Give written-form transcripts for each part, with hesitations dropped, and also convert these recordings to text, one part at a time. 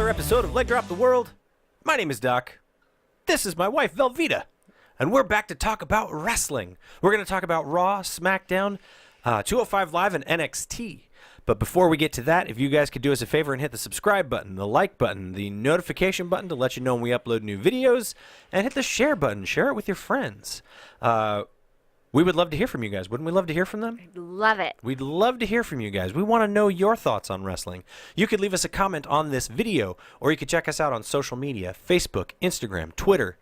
another episode of Leg Drop the World. My name is Doc. This is my wife, Velveeta. And we're back to talk about wrestling. We're going to talk about Raw, SmackDown, 205 Live, and NXT. But before we get to that, if you guys could do us a favor and hit the subscribe button, the like button, the notification button to let you know when we upload new videos, and hit the share button. Share it with your friends. We would love to hear from you guys. Wouldn't we love to hear from them? Love it. We'd love to hear from you guys. We want to know your thoughts on wrestling. You could leave us a comment on this video, or you could check us out on social media, Facebook, Instagram, Twitter.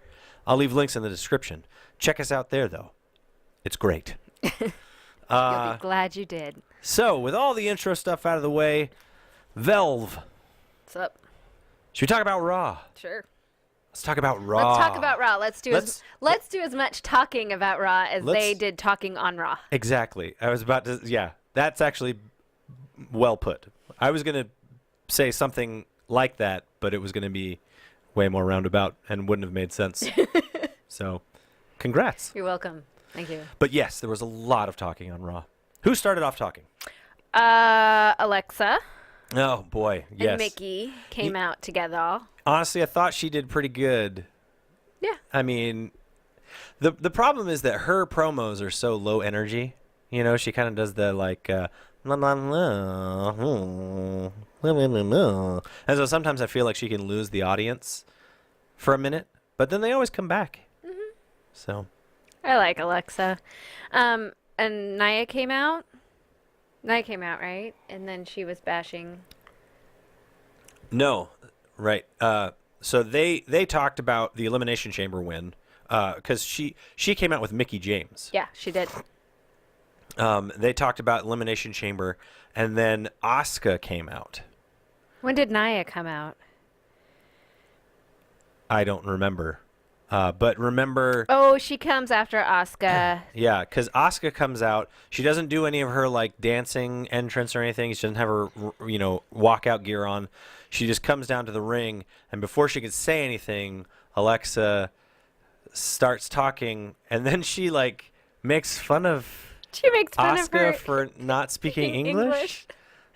I'll leave links in the description. Check us out there, though. It's great. You'll be glad you did. So, with all the intro stuff out of the way, Velv, What's up? should we talk about Raw? Sure. Let's talk about Raw. Let's talk about Raw. Let's do as much talking about Raw as they Let's- did talking on Raw. Exactly. I was about to, yeah, that's actually well put. I was going to say something like that, but it was going to be way more roundabout and wouldn't have made sense. So, congrats. You're welcome. Thank you. But yes, there was a lot of talking on Raw. Who started off talking? Alexa Oh, boy, yes. and Mickey came out together. Honestly, I thought she did pretty good. Yeah. I mean, the problem is that her promos are so low energy. You know, she kind of does the like, la, la, la, la, la, la, la. And so sometimes I feel like she can lose the audience for a minute, but then they always come back. Mm-hmm. So, I like Alexa. And Nia came out. Nia came out, right? And then she was bashing. no, right. So they talked about the Elimination Chamber win because she came out with Mickey James. Yeah, she did. They talked about Elimination Chamber, and then Asuka came out. When did Nia come out? I don't remember. But remember, Oh, she comes after Asuka. yeah, because Asuka comes out. She doesn't do any of her like dancing entrance or anything. She doesn't have her, walkout gear on. She just comes down to the ring, and before she could say anything, Alexa starts talking, and then she like makes fun of She makes fun of her. Asuka for not speaking speaking English.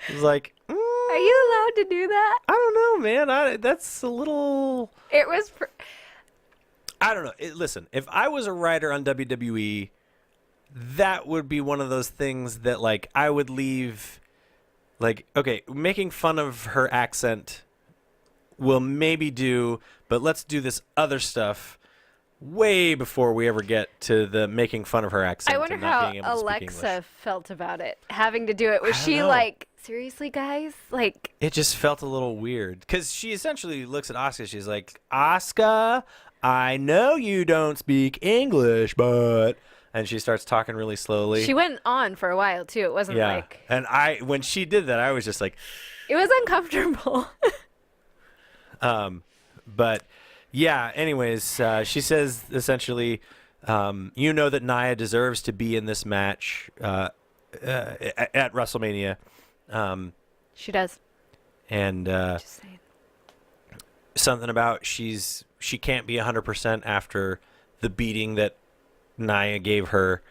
It's like, Are you allowed to do that? I don't know, man. That's a little. It was. I don't know. Listen, if I was a writer on WWE, that would be one of those things that, like, I would leave, like, okay, making fun of her accent will maybe do, but let's do this other stuff way before we ever get to the making fun of her accent. I wonder and not how being able to speak Alexa English. felt about it, having to do it. Was I don't she know. like, seriously, guys? Like, It just felt a little weird because she essentially looks at Asuka. She's like, Asuka, I know you don't speak English, but... And she starts talking really slowly. she went on for a while, too. It wasn't Yeah. like. And when she did that, I was just like, It was uncomfortable. but yeah, anyways, she says essentially, you know that Nia deserves to be in this match at WrestleMania. She does. And Just saying. something about she can't be 100% after the beating that Nia gave her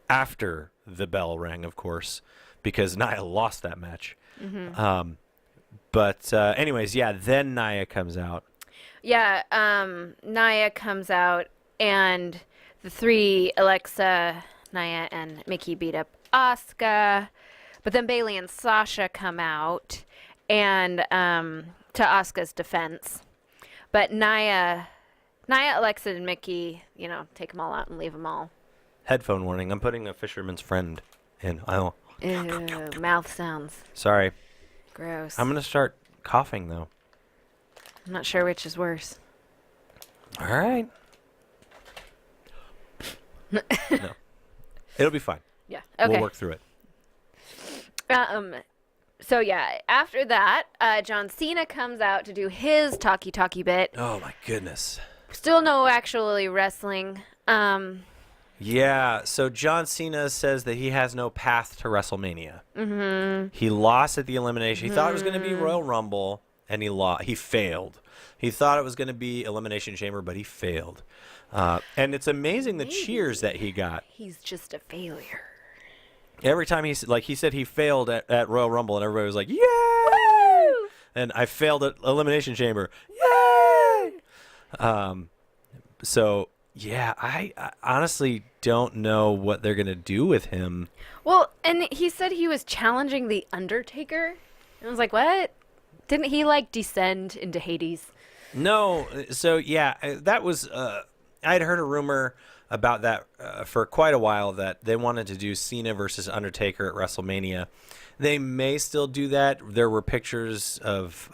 after the bell rang, of course, because Nia lost that match. But anyways, yeah, then Nia comes out. Yeah, Nia comes out, and the three, Alexa, Nia, and Mickey, beat up Asuka. But then Bailey and Sasha come out, and to Asuka's defense. But Nia, Alexa, and Mickey, take them all out and leave them all. Headphone warning. I'm putting a fisherman's friend in. Oh, Ew, mouth sounds. sorry. Gross. I'm going to start coughing, though. I'm not sure which is worse. All right. No. It'll be fine. Yeah. Okay. We'll work through it. So yeah, after that, John Cena comes out to do his talkie bit. Oh, my goodness. Still no actually wrestling. Yeah, so John Cena says that he has no path to WrestleMania. Mm-hmm. He lost at the elimination. He thought it was going to be Royal Rumble, and he failed. He thought it was going to be Elimination Chamber, but he failed. And it's amazing the cheers that he got. He's just a failure. Every time he said he failed at Royal Rumble, and everybody was like, "Yay!" Woo! and I failed at Elimination Chamber. Yay! So yeah, I honestly don't know what they're gonna do with him. Well, and he said he was challenging the Undertaker. And I was like, what? Didn't he like descend into Hades? No, so yeah, that was. I'd heard a rumor about that for quite a while that they wanted to do Cena versus Undertaker at WrestleMania. They may still do that. There were pictures of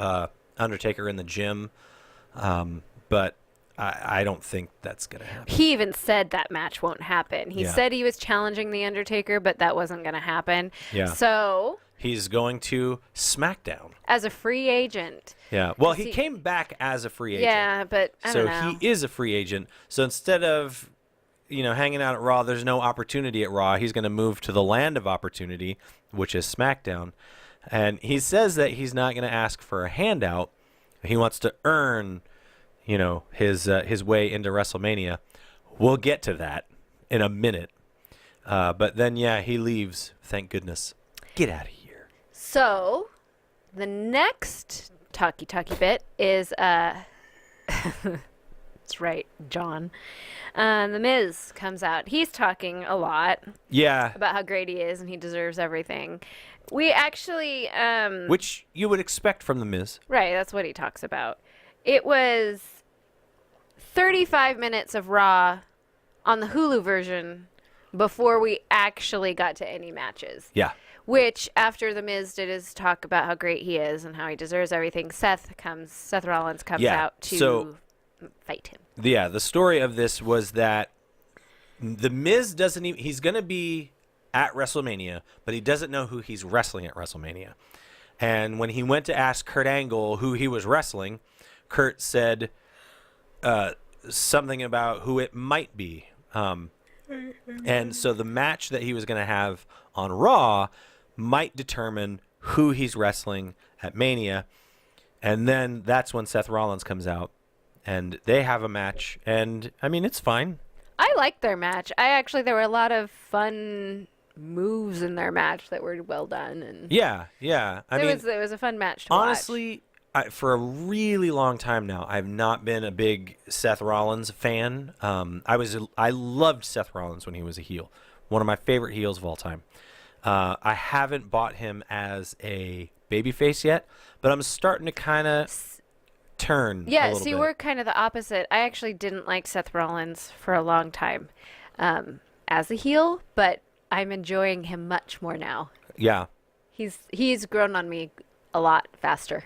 Undertaker in the gym, but I don't think that's gonna happen. He even said that match won't happen. He Yeah. said he was challenging the Undertaker, but that wasn't going to happen. Yeah. So, He's going to SmackDown. as a free agent, Yeah. Well, he he- came back as a free agent. yeah, but I So don't know. he is a free agent. So instead of, hanging out at Raw, there's no opportunity at Raw. He's going to move to the land of opportunity, which is SmackDown. And he says that he's not going to ask for a handout. He wants to earn, his way into WrestleMania. We'll get to that in a minute. But then, yeah, he leaves. Thank goodness. Get out of here. So, the next talkie bit is that's right, John. The Miz comes out. He's talking a lot Yeah. about how great he is and he deserves everything. We actually Which you would expect from The Miz. right, that's what he talks about. It was 35 minutes of Raw on the Hulu version before we actually got to any matches. Yeah. Which, after The Miz did his talk about how great he is and how he deserves everything, Seth Rollins comes Yeah, out to so- fight him. Yeah, the story of this was that The Miz doesn't even, he's going to be at WrestleMania, but he doesn't know who he's wrestling at WrestleMania. And when he went to ask Kurt Angle who he was wrestling, Kurt said something about who it might be. And so the match that he was going to have on Raw might determine who he's wrestling at Mania. And then that's when Seth Rollins comes out. And they have a match, and I mean, it's fine. I liked their match. There were a lot of fun moves in their match that were well done, and Yeah. it was a fun match to honestly, for a really long time now, I've not been a big Seth Rollins fan. I loved Seth Rollins when he was a heel, one of my favorite heels of all time. I haven't bought him as a babyface yet, but I'm starting to kind of turn. a Yeah, little see, bit. we're kind of the opposite. I actually didn't like Seth Rollins for a long time as a heel, but I'm enjoying him much more now. Yeah. He's grown on me a lot faster.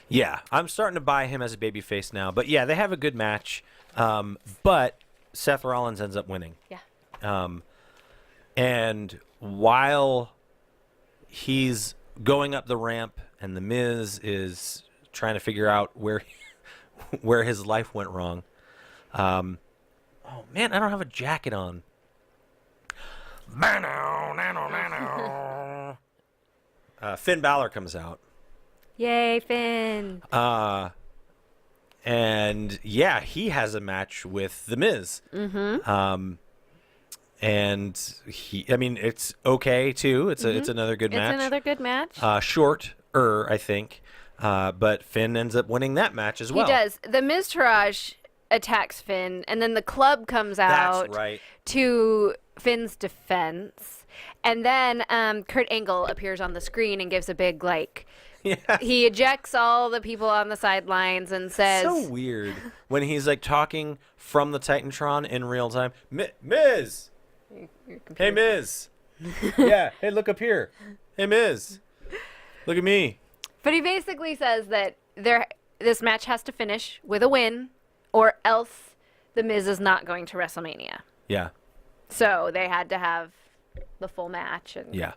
Yeah, I'm starting to buy him as a babyface now. But yeah, they have a good match. But Seth Rollins ends up winning. Yeah. And while he's going up the ramp and The Miz is trying to figure out where his life went wrong. Oh, man, I don't have a jacket on. Finn Balor comes out. Yay, Finn. And yeah, he has a match with The Miz. Mm-hmm. And it's okay too. It's another good match. It's another good match. Shorter, I think. But Finn ends up winning that match as well. He does. The Miztourage attacks Finn, and then the club comes out That's right. to Finn's defense. And then Kurt Angle appears on the screen and gives a big, Yeah. he ejects all the people on the sidelines and says, So weird when he's talking from the Titantron in real time. Miz! Hey, Miz! Yeah, hey, look up here. Hey, Miz! Look at me. But he basically says that this match has to finish with a win, or else The Miz is not going to WrestleMania. Yeah, So they had to have the full match, and yeah.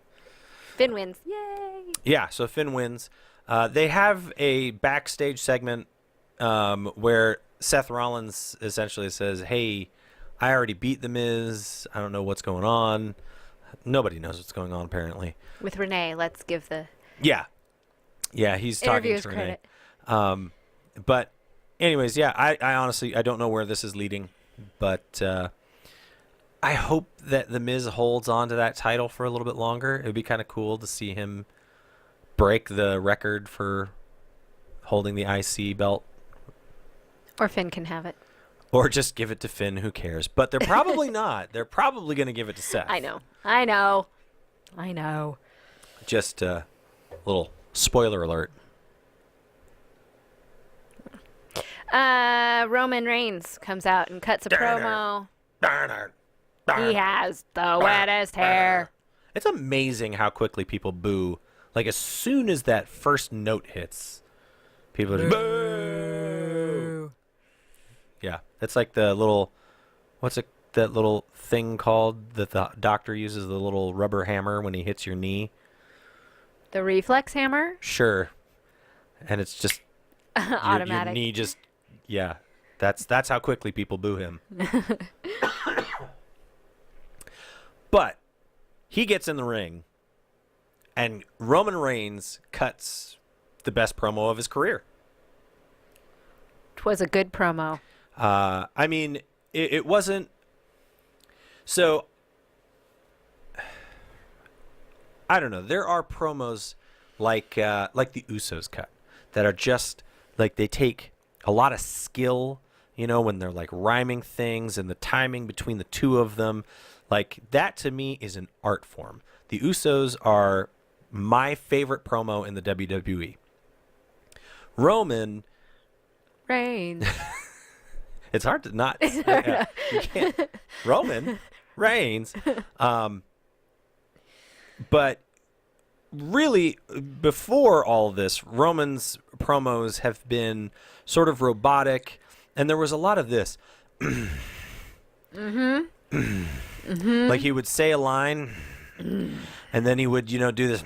Finn wins. Yay! Yeah, so Finn wins. They have a backstage segment where Seth Rollins essentially says, hey, I already beat The Miz. I don't know what's going on. Nobody knows what's going on, apparently. With Renee, let's give the Yeah. Yeah, he's talking interviewers to Renee. credit. But anyways, yeah, I honestly, I don't know where this is leading. But I hope that The Miz holds on to that title for a little bit longer. It would be kind of cool to see him break the record for holding the IC belt. Or Finn can have it. Or just give it to Finn, who cares? But they're probably not. They're probably going to give it to Seth. I know. Just a little spoiler alert. Roman Reigns comes out and cuts a promo. He has the wettest hair. It's amazing how quickly people boo. Like, as soon as that first note hits, people are just, boo! Yeah, it's like the little, that little thing called that the doctor uses, the little rubber hammer when he hits your knee? The reflex hammer? Sure. And it's just Automatic. Your knee just, yeah. That's how quickly people boo him. But he gets in the ring, and Roman Reigns cuts the best promo of his career. It was a good promo. I mean, it wasn't. So, I don't know. There are promos like the Usos cut that are just like, they take a lot of skill, you know, when they're like rhyming things and the timing between the two of them. Like, that to me is an art form. The Usos are my favorite promo in the WWE. Roman Reigns. It's hard to not. You can't. Roman Reigns. But really, before all this, Roman's promos have been sort of robotic, and there was a lot of this. Like, he would say a line, and then he would, do this.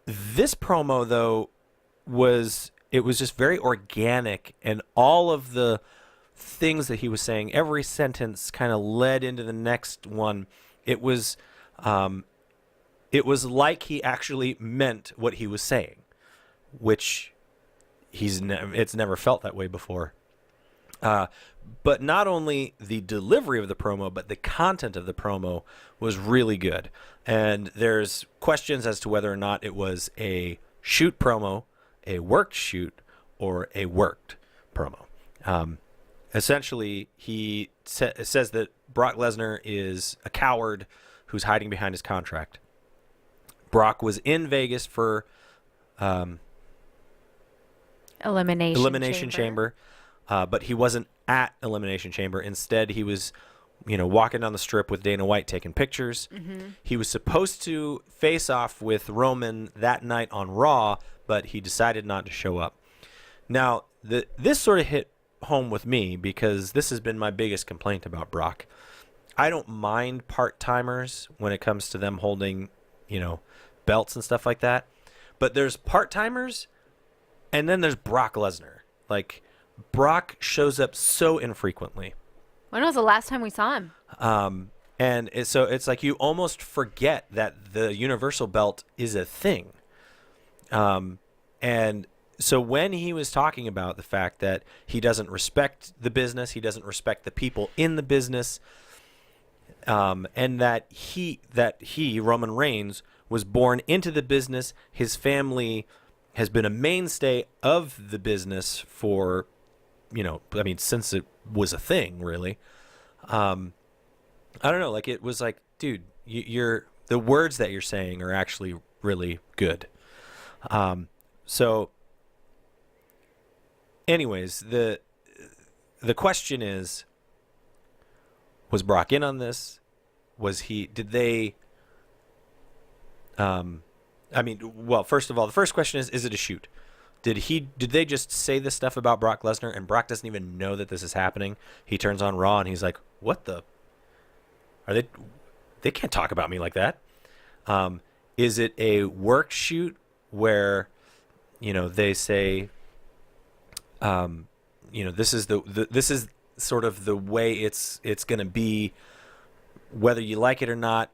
This promo, though, was just very organic, and all of the things that he was saying, every sentence kind of led into the next one. It was like he actually meant what he was saying, which it's never felt that way before. But not only the delivery of the promo, but the content of the promo was really good. And there's questions as to whether or not it was a shoot promo, a worked shoot, or a worked promo. Essentially, he says that Brock Lesnar is a coward who's hiding behind his contract. Brock was in Vegas for Elimination Chamber, but he wasn't at Elimination Chamber. Instead, he was, walking down the strip with Dana White taking pictures. Mm-hmm. He was supposed to face off with Roman that night on Raw, but he decided not to show up. Now, this sort of hit home with me because this has been my biggest complaint about Brock. I don't mind part-timers when it comes to them holding, belts and stuff like that. But there's part-timers, and then there's Brock Lesnar. Like, Brock shows up so infrequently. When was the last time we saw him? And so it's like you almost forget that the Universal Belt is a thing. And so when he was talking about the fact that he doesn't respect the business, he doesn't respect the people in the business, and that he, Roman Reigns, was born into the business, his family has been a mainstay of the business for, since it was a thing, really. I don't know, like, it was like, dude, the words that you're saying are actually really good. So anyways, the question is, was Brock in on this? Did they, first of all, the first question is it a shoot? Did they just say this stuff about Brock Lesnar and Brock doesn't even know that this is happening? He turns on Raw and he's like, what the? They can't talk about me like that. Is it a work shoot where, they say, this is this is sort of the way it's going to be, whether you like it or not.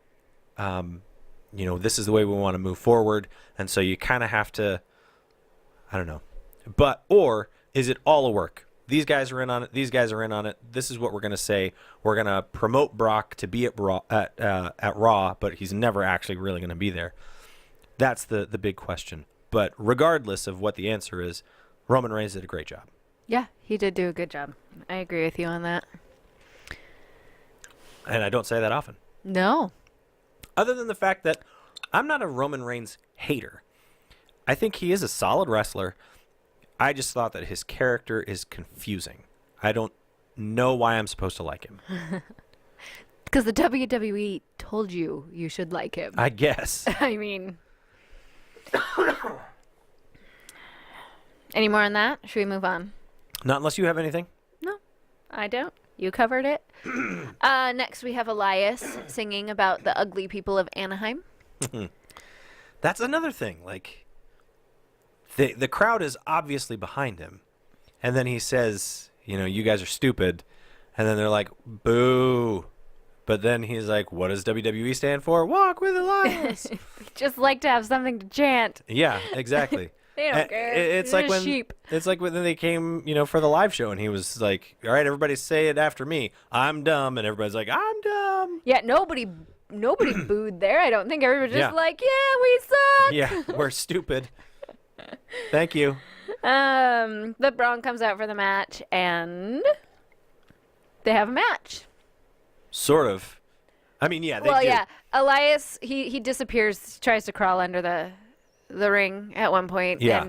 This is the way we want to move forward, and so you kind of have to, I don't know, or is it all a work? These guys are in on it. These guys are in on it. This is what we're going to say. We're going to promote Brock to be at Raw, but he's never actually really going to be there. That's the big question. But regardless of what the answer is, Roman Reigns did a great job. Yeah, he did do a good job. I agree with you on that. And I don't say that often. No. Other than the fact that I'm not a Roman Reigns hater. I think he is a solid wrestler. I just thought that his character is confusing. I don't know why I'm supposed to like him. Because the WWE told you should like him. I guess. I mean... Any more on that? Should we move on? Not unless you have anything. No, I don't. You covered it. Next, we have Elias singing about the ugly people of Anaheim. That's another thing. Like, the crowd is obviously behind him. And then he says, you know, you guys are stupid. And then they're like, boo. But then he's like, what does WWE stand for? Walk with Elias. Just like to have something to chant. Yeah, exactly. They don't care. It's They're like just when sheep. It's like when they came, you know, for the live show, and he was like, "All right, everybody, say it after me. I'm dumb," and everybody's like, "I'm dumb." Yeah, nobody booed there. I don't think everybody was just Yeah. like, yeah, we suck. Yeah, we're stupid. Thank you. But Braun comes out for the match, and they have a match. Sort of. I mean, yeah. They Well, do. yeah. Elias, he disappears, tries to crawl under the ring at one point, Yeah.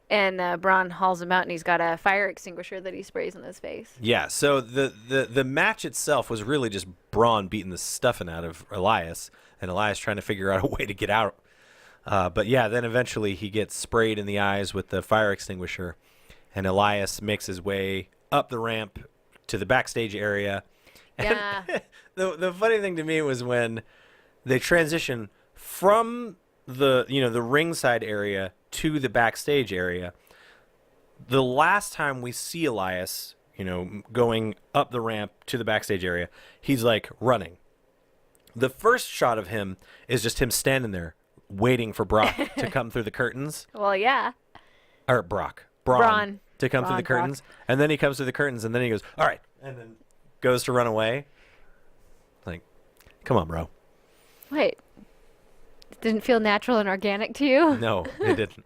and Braun hauls him out, and he's got a fire extinguisher that he sprays in his face. Yeah. So the match itself was really just Braun beating the stuffing out of Elias, and Elias trying to figure out a way to get out. But yeah, then eventually he gets sprayed in the eyes with the fire extinguisher, and Elias makes his way up the ramp to the backstage area. Yeah. The funny thing to me was when they transition from the ringside area to the backstage area. The last time we see Elias, going up the ramp to the backstage area, he's like running. The first shot of him is just him standing there waiting for Brock to come through the curtains. Well, yeah. Or Braun to come through Braun, the curtains. And then he comes through the curtains and then he goes, all right. And then goes to run away. Like, come on, bro. Wait. It didn't feel natural and organic to you? No, it didn't.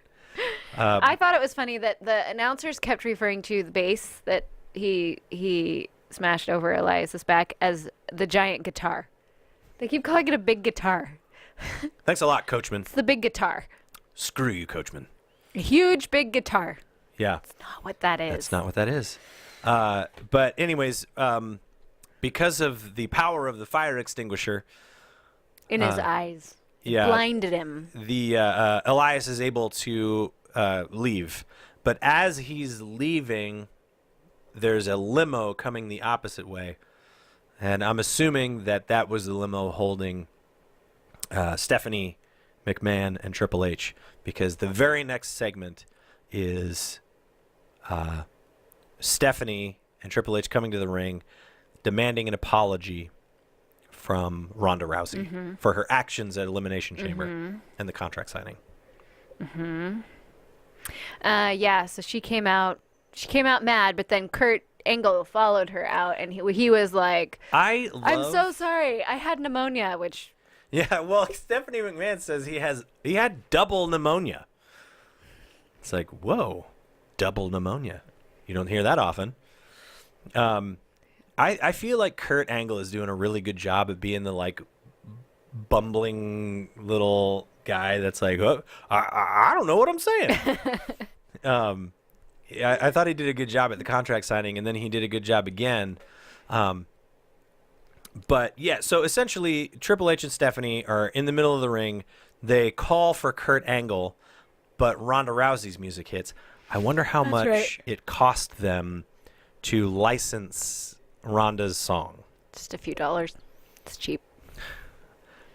I thought it was funny that the announcers kept referring to the bass that he smashed over Elias's back as the giant guitar. They keep calling it a big guitar. Thanks a lot, Coachman. It's the big guitar. Screw you, Coachman. A huge big guitar. Yeah. Not what that is. That's not what that is. But anyways, because of the power of the fire extinguisher, In his eyes. yeah, Blinded him. the Elias is able to leave. But as he's leaving, there's a limo coming the opposite way. And I'm assuming that was the limo holding Stephanie McMahon and Triple H, because the very next segment is Stephanie and Triple H coming to the ring, demanding an apology from Ronda Rousey for her actions at Elimination Chamber and the contract signing. Yeah, so she came out mad, but then Kurt Angle followed her out, and he was like, I'm so sorry, I had pneumonia, which... Yeah, well, Stephanie McMahon says he had double pneumonia. It's like, whoa, double pneumonia. You don't hear that often. I feel like Kurt Angle is doing a really good job of being the like bumbling little guy that's like, oh, I don't know what I'm saying. I thought he did a good job at the contract signing, and then he did a good job again. But yeah, so essentially Triple H and Stephanie are in the middle of the ring. They call for Kurt Angle, but Ronda Rousey's music hits. I wonder how much right. it cost them to license Ronda's song. Just a few dollars. It's cheap.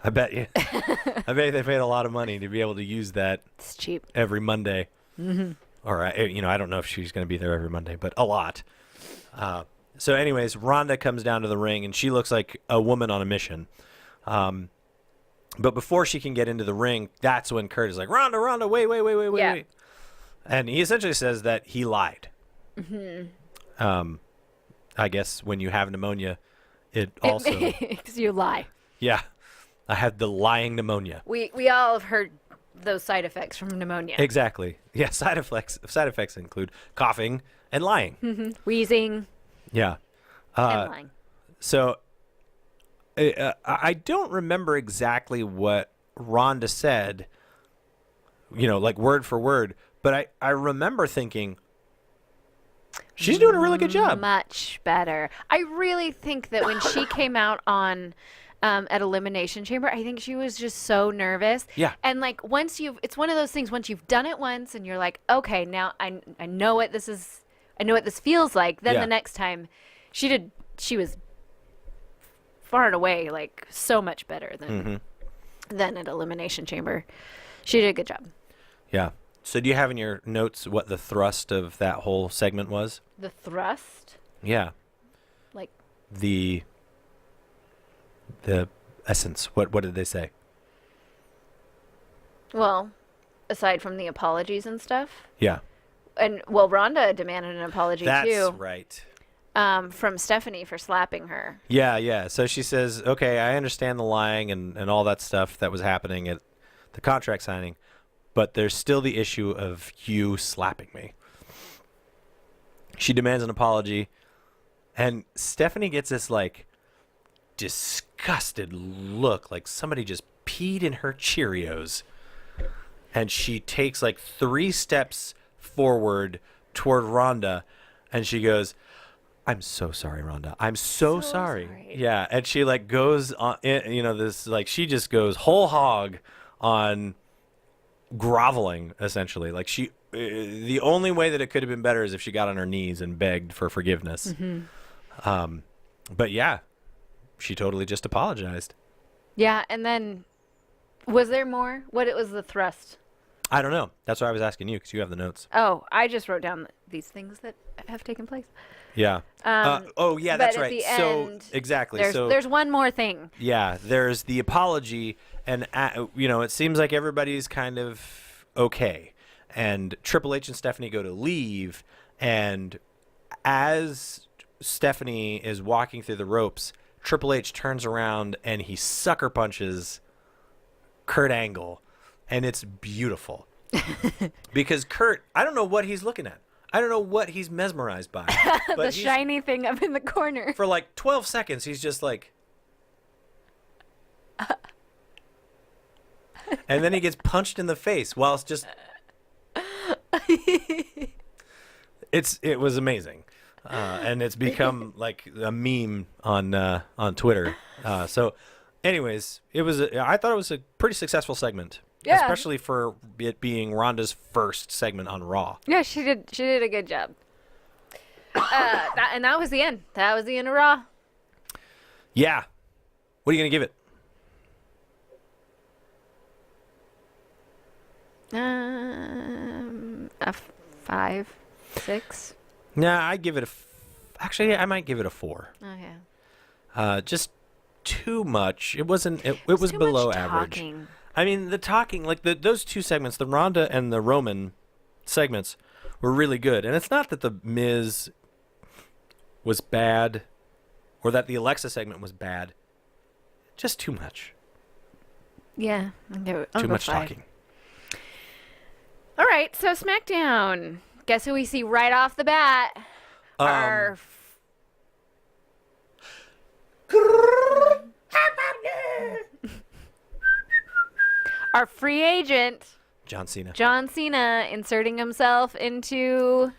I bet you. I bet they paid a lot of money to be able to use that It's cheap. every Monday. Mm-hmm. Or, I don't know if she's going to be there every Monday, but a lot. So anyways, Ronda comes down to the ring, and she looks like a woman on a mission. But before she can get into the ring, that's when Kurt is like, Ronda, wait. Yeah. And he essentially says that he lied. Mm-hmm. I guess when you have pneumonia, it also... Because you lie. Yeah. I had the lying pneumonia. We all have heard those side effects from pneumonia. Exactly. Yeah, side effects include coughing and lying. Wheezing Yeah. and lying. So I don't remember exactly what Rhonda said, like word for word, but I remember thinking, she's doing a really good job. Much better. I really think that when she came out on at Elimination Chamber, I think she was just so nervous. Yeah. And like it's one of those things, once you've done it once and you're like, okay, now I know what this is. I know what this feels like. Then Yeah. the next time she was far and away like so much better than at Elimination Chamber. She did a good job. Yeah. So do you have in your notes what the thrust of that whole segment was? The thrust, Yeah. like The essence. What did they say? well, aside from the apologies and stuff. Yeah. And well, Rhonda demanded an apology That's too right. from Stephanie for slapping her. Yeah. So she says, okay, I understand the lying and all that stuff that was happening at the contract signing, but there's still the issue of you slapping me. She demands an apology, and Stephanie gets this, like, disgusted look, like somebody just peed in her Cheerios. And she takes, like, 3 steps forward toward Rhonda, and she goes, I'm so sorry, Rhonda. I'm so sorry. Yeah, and she like goes on, this like she just goes whole hog on groveling essentially. Like the only way that it could have been better is if she got on her knees and begged for forgiveness. But yeah, she totally just apologized. Yeah, and then was there more? What it was the thrust? I don't know. That's why I was asking you because you have the notes. Oh, I just wrote down these things that have taken place. Yeah. Yeah, but that's at right. the So end, exactly. There's one more thing. Yeah, there's the apology, and it seems like everybody's kind of okay. And Triple H and Stephanie go to leave, and as Stephanie is walking through the ropes, Triple H turns around and he sucker punches Kurt Angle, and it's beautiful. Because Kurt, I don't know what he's looking at. I don't know what he's mesmerized by. But The shiny thing up in the corner. for like 12 seconds, he's just like... And then he gets punched in the face while it's just... It was amazing. And it's become like a meme on Twitter. So anyways, I thought it was a pretty successful segment. Yeah. Especially for it being Rhonda's first segment on Raw. Yeah, she did a good job. And that was the end. That was the end of Raw. Yeah. What are you going to give it? A 5, 6. Nah, I give it actually, I might give it a 4. Okay. Just too much. It wasn't. It was Too below much average. talking. I mean, the talking, like those 2 segments, the Ronda and the Roman segments, were really good. And it's not that the Miz was bad, or that the Alexa segment was bad. Just too much. Yeah. I'll Too go much 5. talking. All right, so SmackDown. Guess who we see right off the bat? Our our free agent, John Cena. John Cena, inserting himself into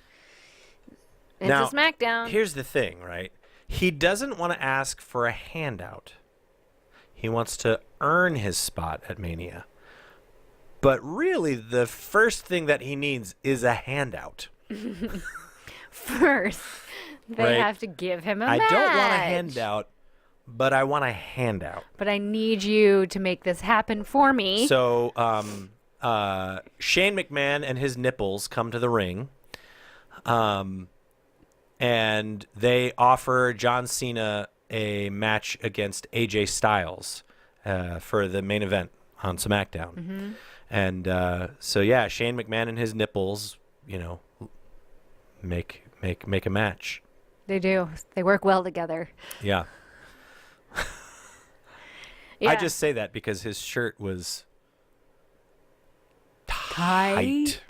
Now, SmackDown. Here's the thing, right? He doesn't want to ask for a handout. He wants to earn his spot at Mania. But really, the first thing that he needs is a handout. First, they Right. have to give him a I match. don't want a handout, but I want a handout. But I need you to make this happen for me. So, Shane McMahon and his nipples come to the ring, and they offer John Cena a match against AJ Styles for the main event on SmackDown. Mm-hmm. And so, yeah, Shane McMahon and his nipples, make a match. They do. They work well together. Yeah. Yeah. I just say that because his shirt was height.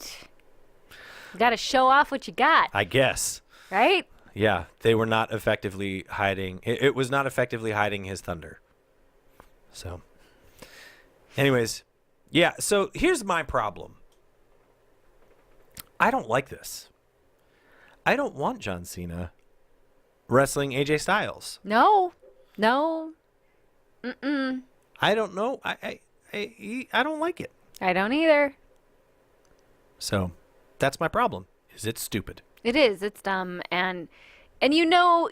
You got to show off what you got, I guess. right? Yeah, they were not effectively hiding. It was not effectively hiding his thunder. So, anyways, yeah. So here's my problem. I don't like this. I don't want John Cena wrestling AJ Styles. No. Mm-mm. I don't know. I don't like it. I don't either. So, that's my problem. Is it stupid? It is. It's dumb. And I'll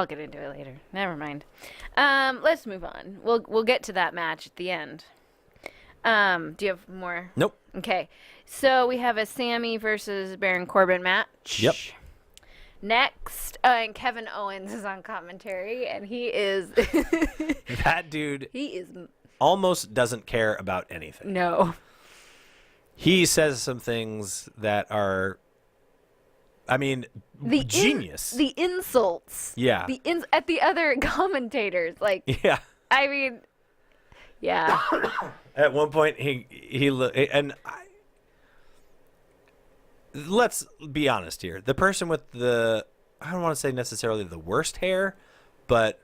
get into it later. Never mind. Let's move on. We'll get to that match at the end. Do you have more? Nope. Okay. So we have a Sammy versus Baron Corbin match. Yep. Next, and Kevin Owens is on commentary, and he is That dude he is almost doesn't care about anything. no. He says some things that are, I mean, genius. The insults. Yeah. At the other commentators, like Yeah. I mean, yeah. At one point, let's be honest here. The person with I don't want to say necessarily the worst hair, but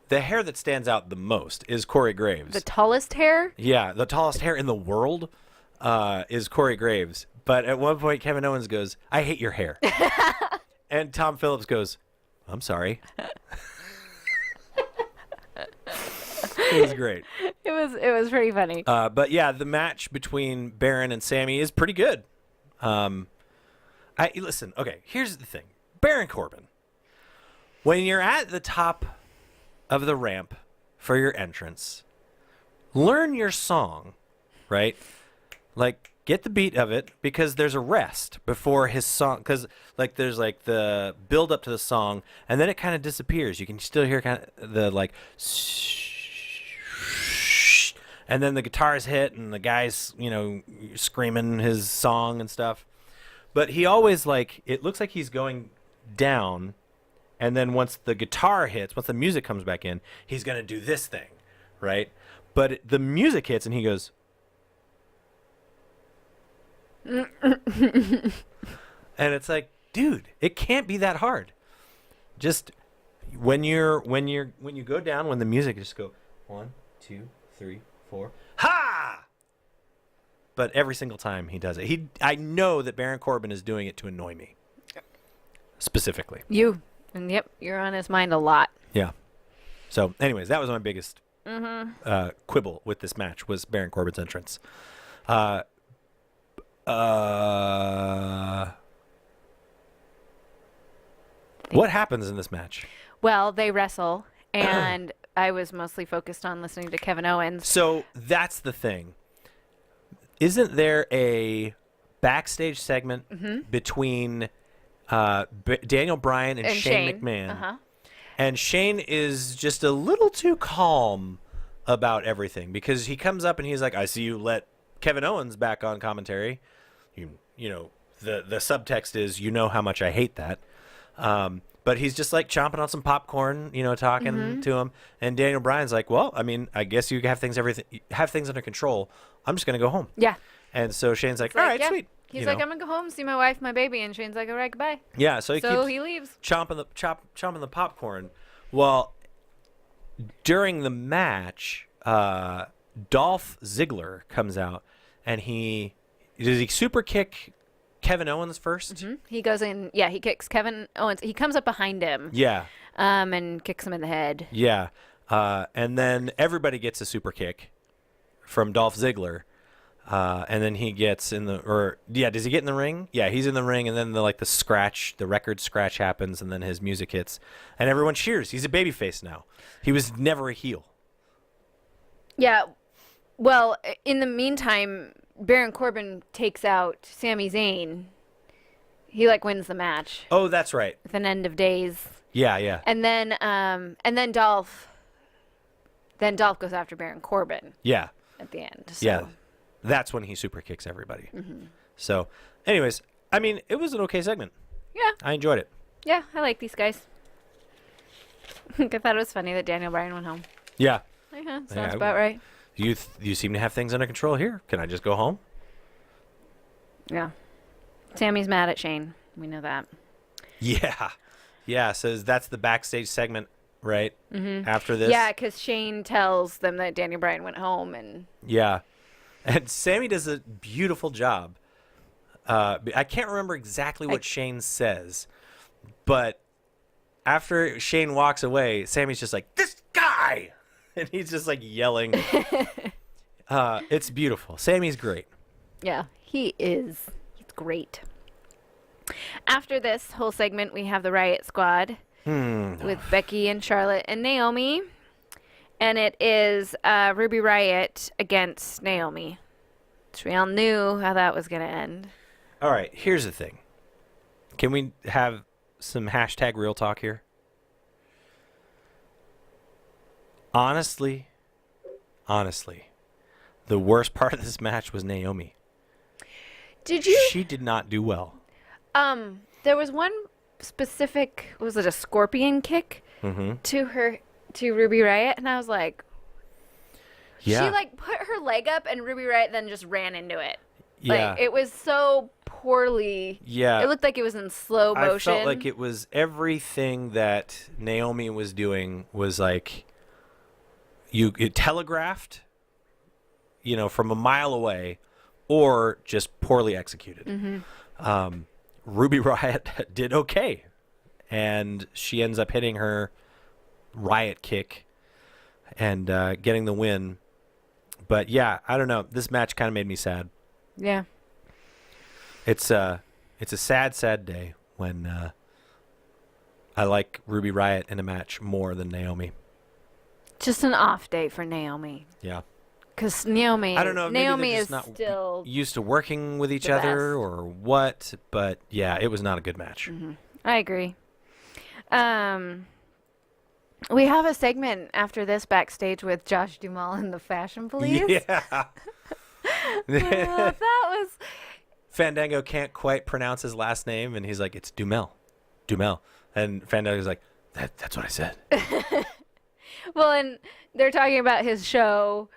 the hair that stands out the most is Corey Graves. The tallest hair. Yeah, the tallest hair in the world is Corey Graves. But at one point, Kevin Owens goes, "I hate your hair," and Tom Phillips goes, "I'm sorry." It was great. It was pretty funny. But yeah, the match between Baron and Sammy is pretty good. Listen. Okay, here's the thing: Baron Corbin. When you're at the top of the ramp for your entrance, learn your song, right? Like, get the beat of it, because there's a rest before his song. Because like there's like the build up to the song, and then it kind of disappears. You can still hear kind of the like. And then the guitars hit, and the guy's, screaming his song and stuff. But he always, it looks like he's going down, and then once the guitar hits, once the music comes back in, he's going to do this thing, right? But the music hits, and he goes... and it's like, dude, it can't be that hard. Just when you go down, when the music just go 1, 2, 3, 4, ha! But every single time he does it, I know that Baron Corbin is doing it to annoy me, specifically. You're on his mind a lot. Yeah. So, anyways, that was my biggest quibble with this match, was Baron Corbin's entrance. What happens in this match? Well, they wrestle, and I was mostly focused on listening to Kevin Owens. So that's the thing. Isn't there a backstage segment between Daniel Bryan and Shane McMahon? Uh-huh. And Shane is just a little too calm about everything, because he comes up and he's like, "I see you let Kevin Owens back on commentary." The subtext is, how much I hate that. But he's just like chomping on some popcorn, talking to him. And Daniel Bryan's like, "Well, I mean, I guess you have things under control. I'm just gonna go home." Yeah. And so Shane's like, It's "All like, right, yeah. sweet." He's like, "I'm gonna go home, see my wife, my baby," and Shane's like, "All right, goodbye." Yeah. So he keeps he leaves. chomping the popcorn. Well, during the match, Dolph Ziggler comes out, and does he super kick Kevin Owens first? He goes in. Yeah, he kicks Kevin Owens. He comes up behind him. Yeah. And kicks him in the head. Yeah. And then everybody gets a super kick from Dolph Ziggler. And then he gets does he get in the ring? Yeah, he's in the ring, and then the record scratch happens, and then his music hits, and everyone cheers. He's a babyface now. He was never a heel. Yeah. Well, in the meantime, Baron Corbin takes out Sami Zayn. He wins the match Oh, that's right. with an end of days. Yeah. And then Dolph goes after Baron Corbin Yeah. at the end. So. Yeah. That's when he super kicks everybody. So, anyways, I mean, it was an okay segment. Yeah. I enjoyed it. Yeah, I like these guys. I thought it was funny that Daniel Bryan went home. Yeah. Sounds Yeah, about right. You seem to have things under control here. Can I just go home? Yeah. Sammy's mad at Shane. We know that. Yeah. Yeah, so that's the backstage segment, right? Mm-hmm. After this? Yeah, because Shane tells them that Daniel Bryan went home and... Yeah. And Sammy does a beautiful job. I can't remember exactly what Shane says, but after Shane walks away, Sammy's just like, "This guy!" And he's just like yelling. It's beautiful. Sammy's great. Yeah, he is. He's great. After this whole segment, we have the Riot Squad with Becky and Charlotte and Naomi. And it is Ruby Riot against Naomi. Which we all knew how that was going to end. All right, here's the thing. Can we have some hashtag real talk here? Honestly, the worst part of this match was Naomi. Did you? She did not do well. There was one specific, was it a scorpion kick to Ruby Riot? And I was like, yeah. She like put her leg up and Ruby Riot then just ran into it. Yeah. Like, it was so poorly. Yeah. It looked like it was in slow motion. I felt like it was everything that Naomi was doing was like it telegraphed, from a mile away, or just poorly executed. Ruby Riot did okay, and she ends up hitting her Riot kick and getting the win. But yeah, I don't know. This match kind of made me sad. Yeah. It's a sad day when I like Ruby Riot in a match more than Naomi. Just an off day for Naomi. Yeah. Because Naomi, I don't know. Naomi maybe is not still used to working with each the other best. or what, but yeah, it was not a good match. I agree. We have a segment after this backstage with Josh Duhamel and the Fashion Police. Yeah. That was... Fandango can't quite pronounce his last name, and he's like, "It's Duhamel. And Fandango's like, that's what I said. Well, and they're talking about his show.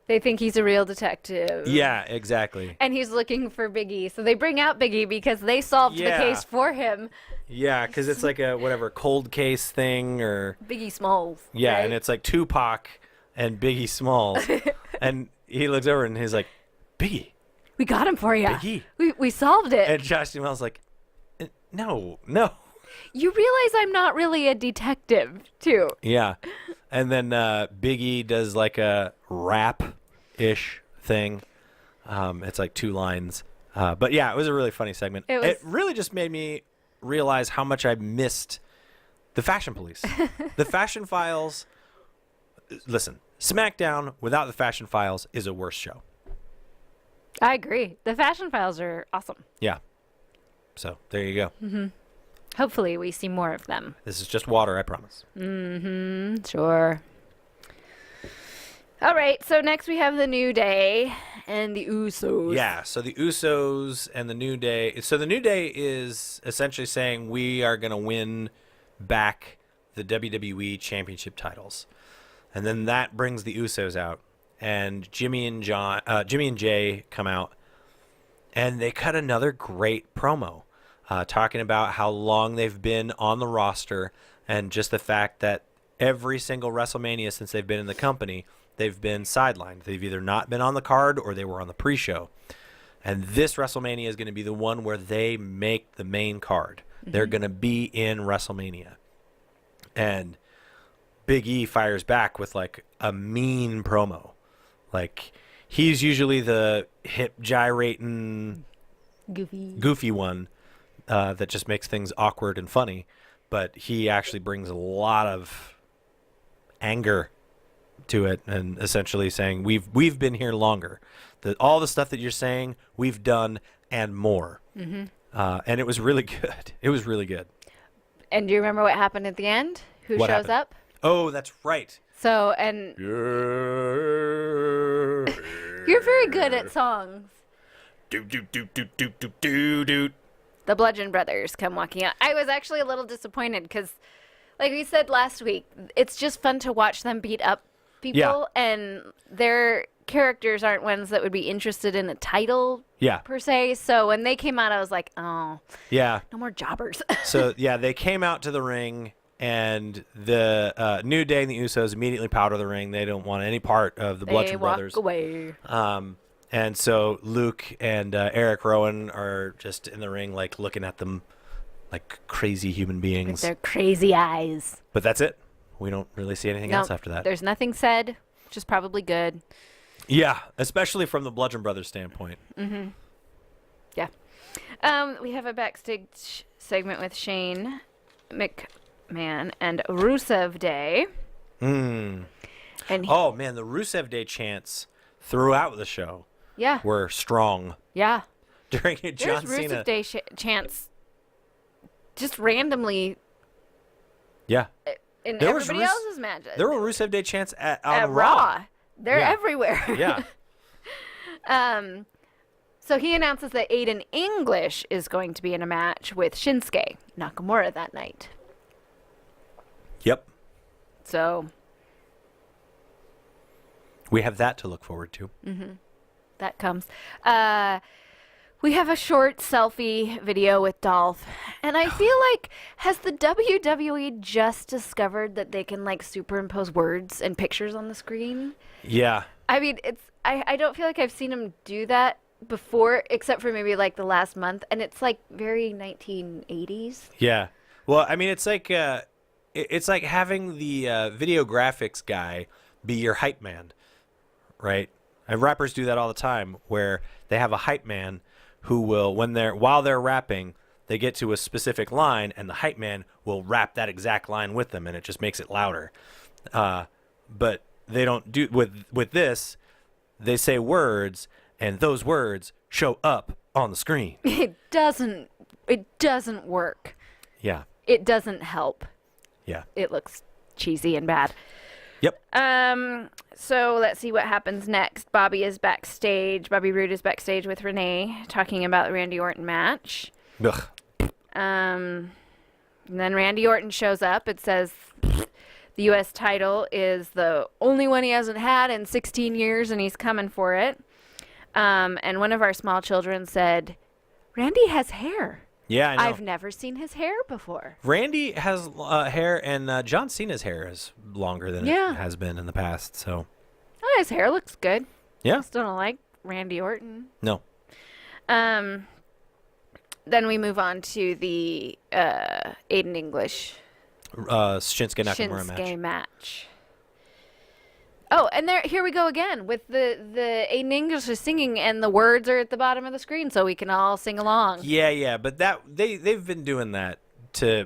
They think he's a real detective. Yeah, exactly. And he's looking for Biggie. So they bring out Biggie because they solved the case for him. Yeah, because it's like a cold case thing or... Biggie Smalls. Yeah, right? and it's like Tupac and Biggie Smalls. And he looks over and he's like, "Biggie. We got him for you. Biggie." We solved it. And Josh Duhamel's like, no. You realize I'm not really a detective, too. Yeah. And then Biggie does like a rap-ish thing. It's like 2 lines. But yeah, it was a really funny segment. It really just made me realize how much I missed the Fashion Police. The Fashion Files. Listen, SmackDown without the Fashion Files is a worse show. I agree. The Fashion Files are awesome. Yeah. So there you go. Hopefully we see more of them. This is just water, I promise. Sure. All right, so next we have the New Day and the Usos. Yeah, so the Usos and the New Day. So the New Day is essentially saying we are going to win back the WWE Championship titles. And then that brings the Usos out. And Jimmy and Jay come out. And they cut another great promo. Talking about how long they've been on the roster and just the fact that every single WrestleMania since they've been in the company, they've been sidelined. They've either not been on the card or they were on the pre-show. And this WrestleMania is going to be the one where they make the main card. They're going to be in WrestleMania. And Big E fires back with like a mean promo. Like he's usually the hip gyrating goofy one. That just makes things awkward and funny, but he actually brings a lot of anger to it, and essentially saying we've been here longer. All the stuff that you're saying we've done and more. And it was really good. It was really good. And do you remember what happened at the end? Who What shows happened? up? Oh, that's right. So, and you're very good at songs. Do do do do do do do do. The Bludgeon Brothers come walking out. I was actually a little disappointed because, like we said last week, it's just fun to watch them beat up people, and their characters aren't ones that would be interested in the title Yeah. per se. So when they came out, I was like, oh, Yeah. no more jobbers. So, yeah, they came out to the ring, and the New Day and the Usos immediately powder the ring. They don't want any part of the They Bludgeon walk Brothers. away. And so Luke and Eric Rowan are just in the ring, like, looking at them like crazy human With beings. their crazy eyes. But that's it. We don't really see anything else after that. There's nothing said, which is probably good. Yeah, especially from the Bludgeon Brothers standpoint. Yeah. We have a backstage segment with Shane McMahon and Rusev Day. Mm. And Oh, man, the Rusev Day chants throughout the show yeah, were strong. yeah. During it, John There's Cena. Rusev Day chants just randomly Yeah. in There was everybody Rus- else's matches. There were Rusev Day chants on At Raw. They're Yeah. everywhere. Yeah. So he announces that Aiden English is going to be in a match with Shinsuke Nakamura that night. Yep. So We have that to look forward to. that comes. We have a short selfie video with Dolph. And I feel like, has the WWE just discovered that they can, like, superimpose words and pictures on the screen? Yeah. I mean, I don't feel like I've seen him do that before, except for maybe, like, the last month. And it's, like, very 1980s. Yeah. Well, I mean, it's like having the video graphics guy be your hype man, right? And rappers do that all the time, where they have a hype man who will, while they're rapping, they get to a specific line, and the hype man will rap that exact line with them, and it just makes it louder. But they don't do with this. They say words, and those words show up on the screen. It doesn't work. Yeah. It doesn't help. Yeah. It looks cheesy and bad. Yep. So let's see what happens next. Bobby Roode is backstage with Renee talking about the Randy Orton match. Ugh. And then Randy Orton shows up. It says the U.S. title is the only one he hasn't had in 16 years, and he's coming for it. And one of our small children said, Randy has hair. Yeah, I know. I've never seen his hair before. Randy has hair, and John Cena's hair is longer than Yeah. it has been in the past. So, Oh, his hair looks good. yeah, Still don't like Randy Orton. no. Then we move on to the Aiden English Shinsuke Nakamura Shinsuke match. match. Oh, and here we go again with the Aiden English is singing, and the words are at the bottom of the screen, so we can all sing along. Yeah, but they've been doing that to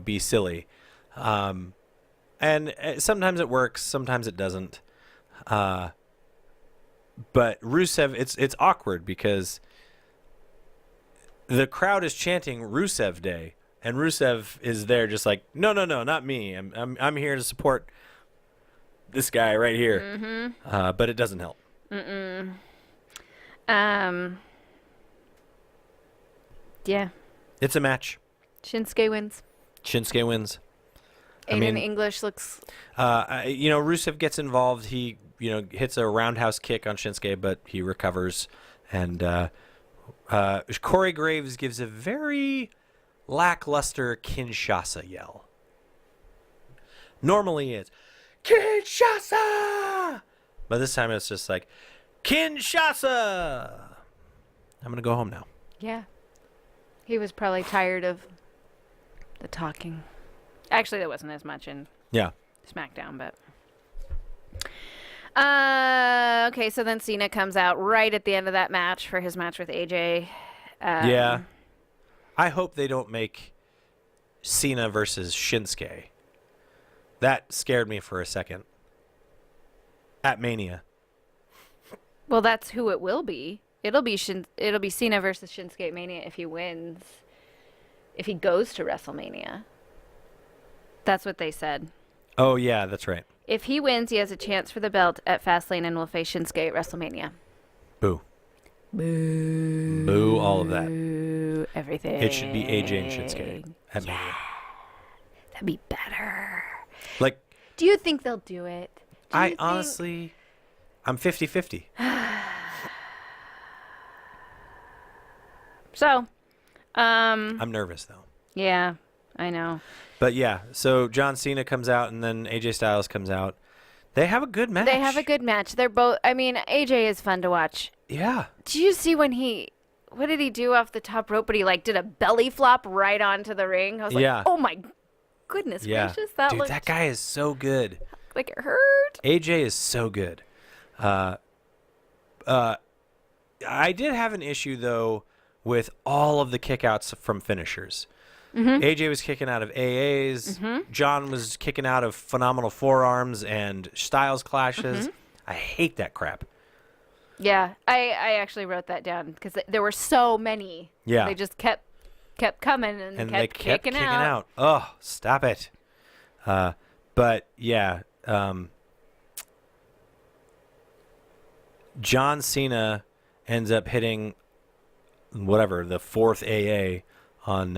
be silly, and sometimes it works, sometimes it doesn't. But Rusev, it's awkward because the crowd is chanting Rusev Day, and Rusev is there just like, no, not me. I'm here to support this guy right here. But it doesn't help. Yeah. It's a match. Shinsuke wins. Shinsuke wins. Aiden English looks. Rusev gets involved. He, hits a roundhouse kick on Shinsuke, but he recovers. And Corey Graves gives a very lackluster Kinshasa yell. Normally it's Kinshasa, but this time it's just like Kinshasa. I'm gonna go home now. Yeah. He was probably tired of the talking. Actually, there wasn't as much in Yeah. SmackDown, but. Okay, so then Cena comes out right at the end of that match for his match with AJ. Yeah. I hope they don't make Cena versus Shinsuke. That scared me for a second. At Mania. Well, that's who it will be. It'll be Cena versus Shinsuke at Mania if he wins. If he goes to WrestleMania. That's what they said. Oh, yeah, that's right. If he wins, he has a chance for the belt at Fastlane and will face Shinsuke at WrestleMania. Boo. Boo. Boo all of that. Boo everything. It should be AJ and Shinsuke at Mania. That'd be better. Like, Do you think they'll do it? I honestly, I'm 50-50. So, I'm nervous though. yeah, I know. But yeah, so John Cena comes out and then AJ Styles comes out. They have a good match. They have a good match. They're both. I mean, AJ is fun to watch. Yeah. Did you see when what did he do off the top rope? But he like did a belly flop right onto the ring. I was like, Yeah. oh my goodness Yeah. gracious, that Dude, looked that guy is so good. like it hurt. AJ is so good. I did have an issue though with all of the kickouts from finishers. AJ was kicking out of AAs. John was kicking out of phenomenal forearms and Styles clashes. I hate that crap. Yeah, I actually wrote that down because there were so many. Yeah. They just kept coming and And kept they kept kicking kicking out. out. Oh, stop it. But yeah, John Cena ends up hitting whatever the fourth AA on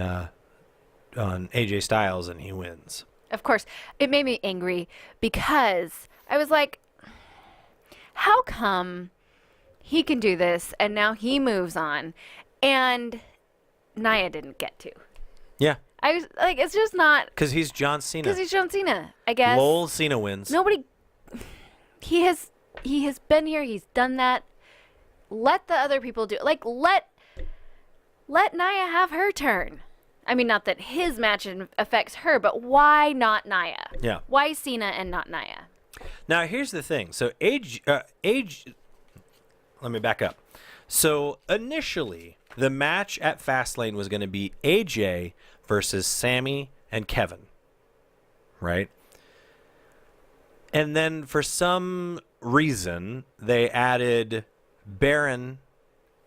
AJ Styles, and he wins. Of course, it made me angry because I was like, how come he can do this and now he moves on and Nia didn't get to? Yeah, I was like, it's just not because he's John Cena. because he's John Cena, I guess. Lol, Cena wins. Nobody. He has been here. He's done that. Let the other people do. Like let Nia have her turn. I mean, not that his match affects her, but why not Nia? Yeah. Why Cena and not Nia? Now here's the thing. So age. Let me back up. So initially, the match at Fastlane was going to be AJ versus Sammy and Kevin, right? And then for some reason, they added Baron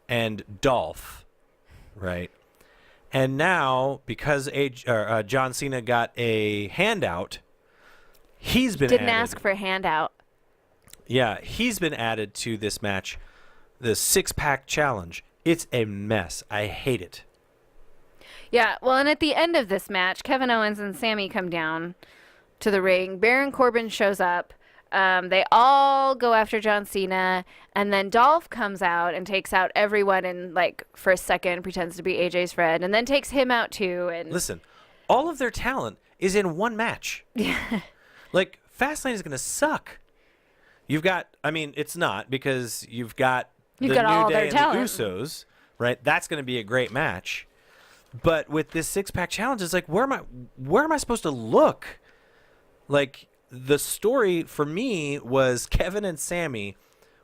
and Dolph, right? And now, because John Cena got a handout, he's been Didn't added. ask for a handout. Yeah, he's been added to this match, the six-pack challenge. It's a mess. I hate it. Yeah, well, and at the end of this match, Kevin Owens and Sammy come down to the ring. Baron Corbin shows up. They all go after John Cena, and then Dolph comes out and takes out everyone and, like, for a second pretends to be AJ's friend, and then takes him out too. And Listen, all of their talent is in one match. Like, Fastlane is going to suck. You've got, I mean, it's not, because you've got the got all New their Day and the talent. Usos, right? That's going to be a great match. But with this six-pack challenge, it's like, where am I supposed to look? Like, the story for me was Kevin and Sammy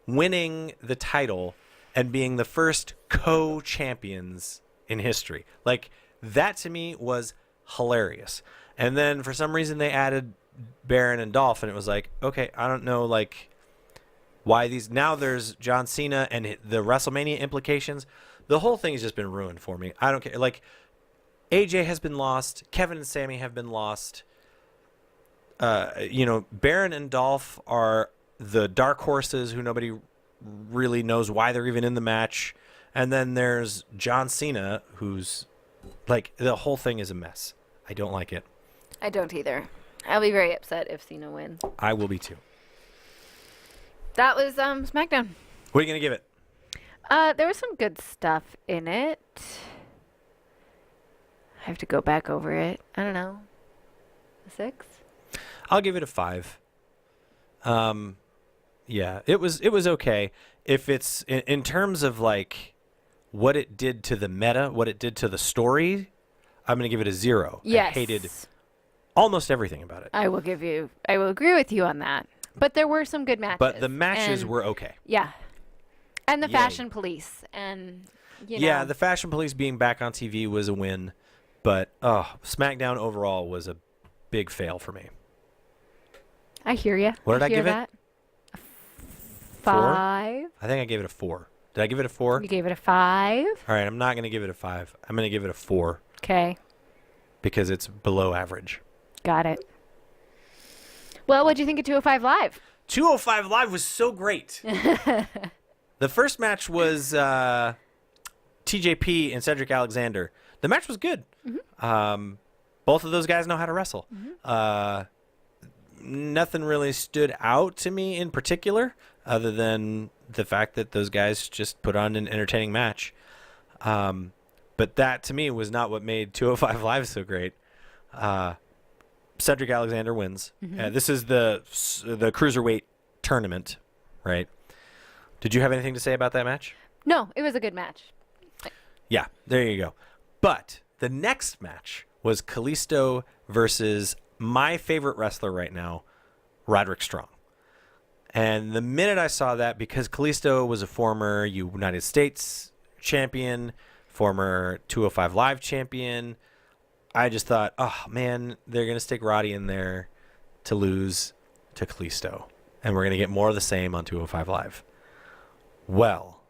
winning the title and being the first co-champions in history. Like, that to me was hilarious. And then for some reason they added Baron and Dolph, and it was like, okay, I don't know, like, why these. Now there's John Cena and the WrestleMania implications. The whole thing has just been ruined for me. I don't care. Like, AJ has been lost. Kevin and Sammy have been lost. Baron and Dolph are the dark horses who nobody really knows why they're even in the match. And then there's John Cena, who's like, the whole thing is a mess. I don't like it. I don't either. I'll be very upset if Cena wins. I will be too. That was SmackDown. What are you going to give it? There was some good stuff in it. I have to go back over it. I don't know. A 6? I'll give it a 5. Yeah, it was okay. If it's in terms of like what it did to the meta, what it did to the story, I'm going to give it a 0. Yes. I hated almost everything about it. I will agree with you on that. But there were some good matches. But the matches and- were okay. Yeah. And the Yay. Fashion Police and Yeah, the Fashion Police being back on TV was a win, but SmackDown overall was a big fail for me. I hear you. What did I give it? that. 5. I think I gave it a 4. Did I give it a 4? You gave it a 5. All right, I'm not going to give it a 5. I'm going to give it a 4 Okay. because it's below average. Got it. Well, what'd you think of 205 Live? 205 Live was so great. The first match was TJP and Cedric Alexander. The match was good. Both of those guys know how to wrestle. nothing really stood out to me in particular, other than the fact that those guys just put on an entertaining match. But that to me was not what made 205 Live so great. Cedric Alexander wins. This is the cruiserweight tournament, right? Did you have anything to say about that match? No, it was a good match. Yeah, there you go. But the next match was Kalisto versus my favorite wrestler right now, Roderick Strong. And the minute I saw that, because Kalisto was a former United States champion, former 205 Live champion, I just thought, oh, man, they're going to stick Roddy in there to lose to Kalisto. And we're going to get more of the same on 205 Live. Well,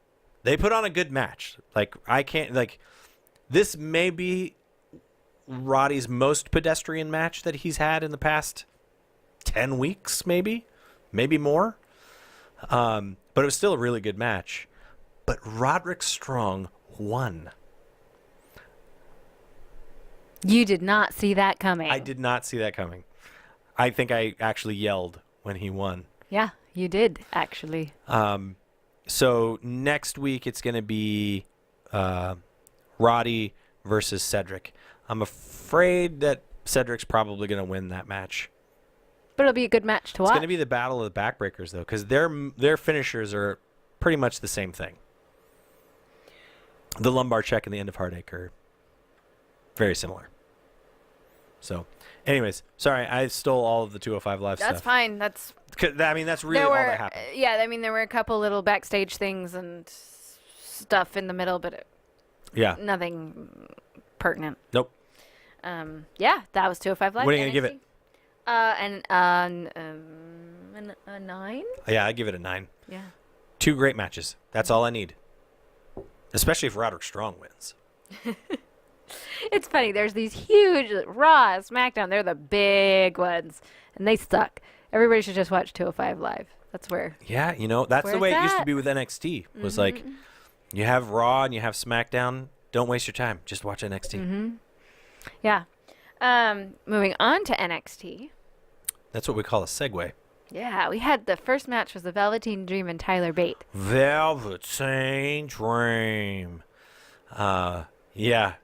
they put on a good match. This may be Roddy's most pedestrian match that he's had in the past 10 weeks, maybe more. But it was still a really good match. But Roderick Strong won. You did not see that coming. I did not see that coming. I think I actually yelled when he won. Yeah, you did, actually. So next week it's going to be Roddy versus Cedric. I'm afraid that Cedric's probably going to win that match. But it'll be a good match to watch. It's going to be the battle of the backbreakers, though, because their finishers are pretty much the same thing. The lumbar check and the end of heartache are very similar. So, anyways, sorry, I stole all of the 205 Live stuff. That's fine. That's really all that happened. Yeah, there were a couple little backstage things and stuff in the middle, but nothing pertinent. Nope. Yeah, that was 205 Live. What are you going to give it? A 9? Yeah, I give it a 9. Yeah. 2 great matches. That's all I need. Especially if Roderick Strong wins. It's funny. There's these huge Raw, SmackDown. They're the big ones, and they suck. Everybody should just watch 205 Live. That's where. Yeah, that's the way it used to be with NXT. Was like, you have Raw and you have SmackDown. Don't waste your time. Just watch NXT. Yeah. Moving on to NXT. That's what we call a segue. Yeah, we had the first match was the Velveteen Dream and Tyler Bate. Velveteen Dream. Yeah.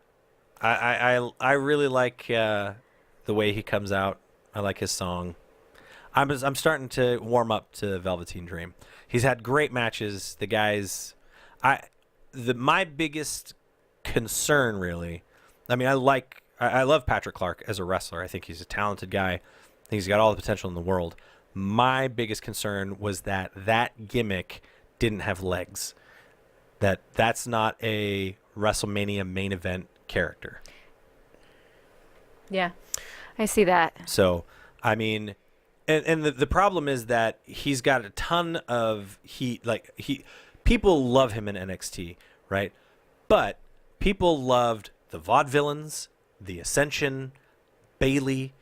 I really like the way he comes out. I like his song. I'm starting to warm up to Velveteen Dream. He's had great matches. The guys, my biggest concern really. I mean, I love Patrick Clark as a wrestler. I think he's a talented guy. I think he's got all the potential in the world. My biggest concern was that gimmick didn't have legs. That's not a WrestleMania main event character. Yeah, I see that. So, I mean, and the problem is that he's got a ton of people love him in NXT, right? But people loved the Vaudevillains, the Ascension, Bayley,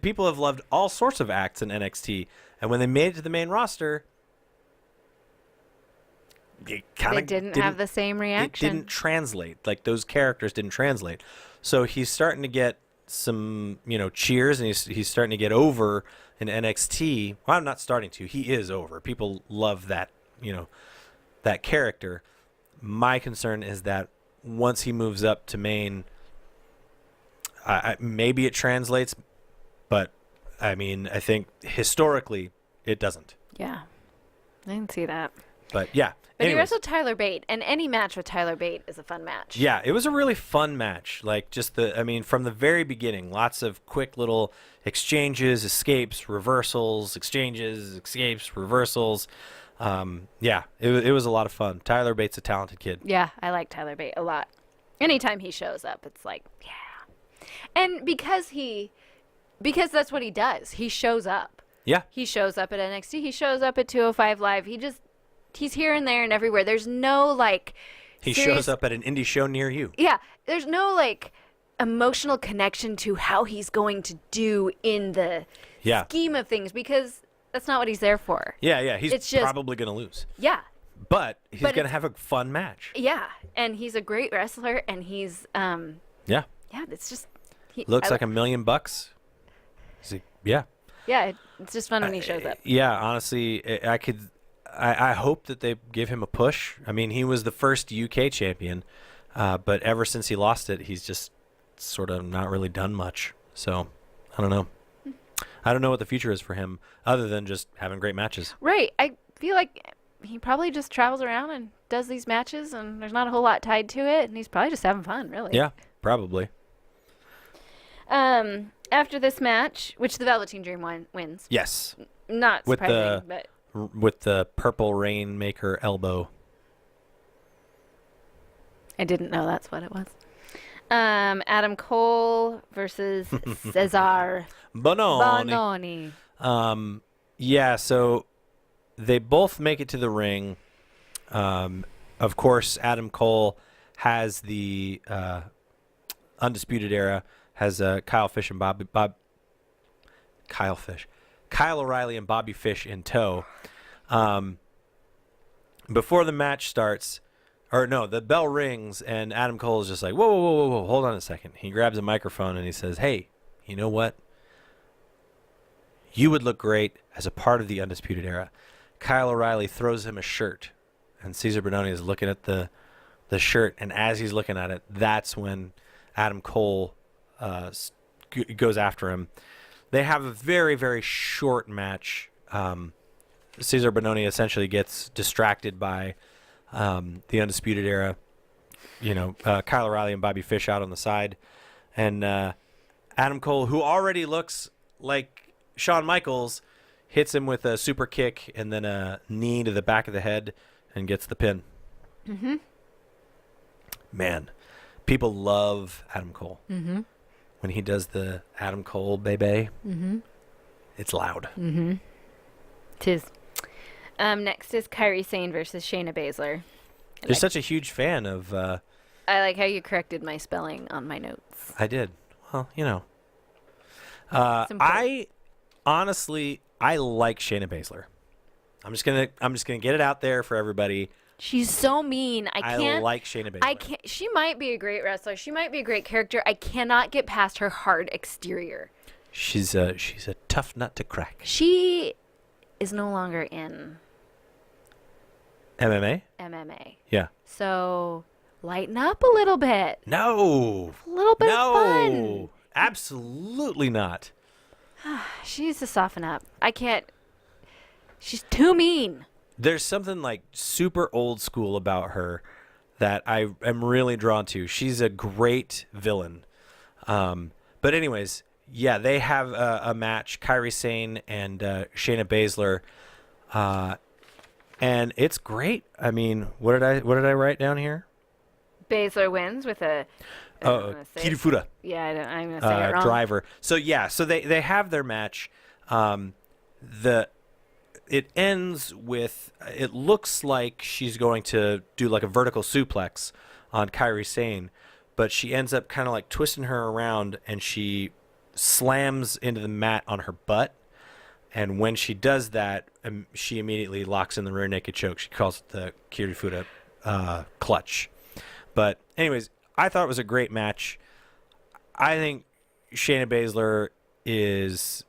people have loved all sorts of acts in NXT, and when they made it to the main roster, they didn't have the same reaction. It didn't translate. Those characters didn't translate. So he's starting to get some, cheers, and he's starting to get over in NXT. Well, I'm not starting to. He is over. People love that, that character. My concern is that once he moves up to main, maybe it translates, but I mean, I think historically it doesn't. Yeah, I can see that. But yeah. But he wrestled Tyler Bate, and any match with Tyler Bate is a fun match. Yeah, it was a really fun match. From the very beginning, lots of quick little exchanges, escapes, reversals, exchanges, escapes, reversals. Yeah, it was a lot of fun. Tyler Bate's a talented kid. Yeah, I like Tyler Bate a lot. Anytime he shows up, it's like, yeah. And because that's what he does. He shows up. Yeah. He shows up at NXT. He shows up at 205 Live. He's here and there and everywhere. There's no he shows up at an indie show near you. Yeah. There's no emotional connection to how he's going to do in the scheme of things, because that's not what he's there for. Yeah. He's probably going to lose. Yeah. But he's going to have a fun match. Yeah. And he's a great wrestler, and he's yeah. Yeah, it's just looks like $1 million. Yeah. Yeah, it's just fun when he shows up. Yeah, honestly, I hope that they give him a push. I mean, he was the first UK champion, but ever since he lost it, he's just sort of not really done much. So, I don't know. I don't know what the future is for him other than just having great matches. Right. I feel like he probably just travels around and does these matches, and there's not a whole lot tied to it, and he's probably just having fun, really. Yeah, probably. After this match, which the Velveteen Dream wins. Yes, Not with surprising, but with the purple Rainmaker elbow. I didn't know that's what it was. Adam Cole versus Cesar Bononi. Bononi. Yeah, so they both make it to the ring. Of course, Adam Cole has the Undisputed Era, has Kyle O'Reilly and Bobby Fish in tow. Before the match starts, or no, the bell rings and Adam Cole is just like, whoa, whoa, whoa, whoa, hold on a second. He grabs a microphone and he says, hey, you know what? You would look great as a part of the Undisputed Era. Kyle O'Reilly throws him a shirt, and Cesar Bononi is looking at the shirt, and as he's looking at it, that's when Adam Cole goes after him. They have a very, very short match. Cesar Bononi essentially gets distracted by the Undisputed Era. Kyle O'Reilly and Bobby Fish out on the side. And Adam Cole, who already looks like Shawn Michaels, hits him with a super kick and then a knee to the back of the head and gets the pin. Mm-hmm. Man, people love Adam Cole. Mm-hmm. When he does the Adam Cole baby, Mm-hmm. it's loud. Mm-hmm. Tis. Next is Kairi Sane versus Shayna Baszler. You're such a huge fan of... I like how you corrected my spelling on my notes. I did. Well, It's important. I like Shayna Baszler. I'm just gonna get it out there for everybody. She's so mean. I like Shayna Baszler. I can't. She might be a great wrestler. She might be a great character. I cannot get past her hard exterior. She's a tough nut to crack. She is no longer in MMA? MMA. Yeah. So lighten up a little bit. No. A little bit of fun. No. Absolutely not. She needs to soften up. I can't. She's too mean. There's something like super old school about her that I am really drawn to. She's a great villain. But anyways, yeah, they have a match, Kairi Sane and Shayna Baszler, and it's great. I mean, what did I write down here? Baszler wins with a. I don't wanna say it. Kirifuda. Yeah, I'm gonna say it wrong. Driver. So yeah, so they have their match. It ends with, it looks like she's going to do like a vertical suplex on Kairi Sane, but she ends up kind of like twisting her around and she slams into the mat on her butt. And when she does that, she immediately locks in the rear naked choke. She calls it the Kirifuda clutch. But anyways, I thought it was a great match. I think Shayna Baszler is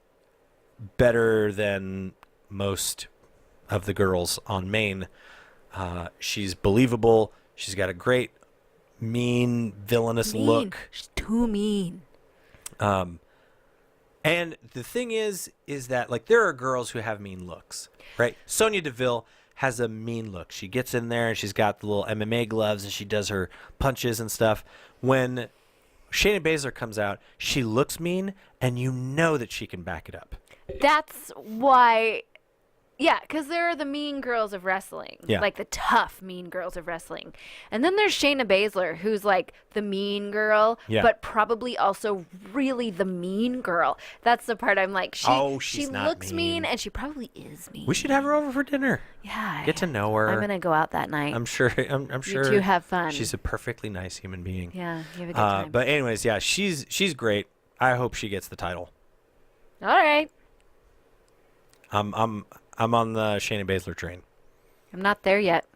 better than most of the girls on Maine. She's believable. She's got a great mean, villainous look. She's too mean. And the thing is that like there are girls who have mean looks, right? Sonya Deville has a mean look. She gets in there and she's got the little MMA gloves and she does her punches and stuff. When Shayna Baszler comes out, she looks mean and you know that she can back it up. That's why. Yeah, because there are the mean girls of wrestling. Yeah. Like the tough mean girls of wrestling. And then there's Shayna Baszler, who's like the mean girl, Yeah. but probably also really the mean girl. That's the part I'm like, she's she not looks mean. mean and she probably is mean. We should have her over for dinner. Yeah. Get to know her. I'm going to go out that night. I'm sure. I'm sure. You two have fun. She's a perfectly nice human being. Yeah, you have a good time. But anyways, yeah, she's great. I hope she gets the title. All right. I'm on the Shayna Baszler train. I'm not there yet.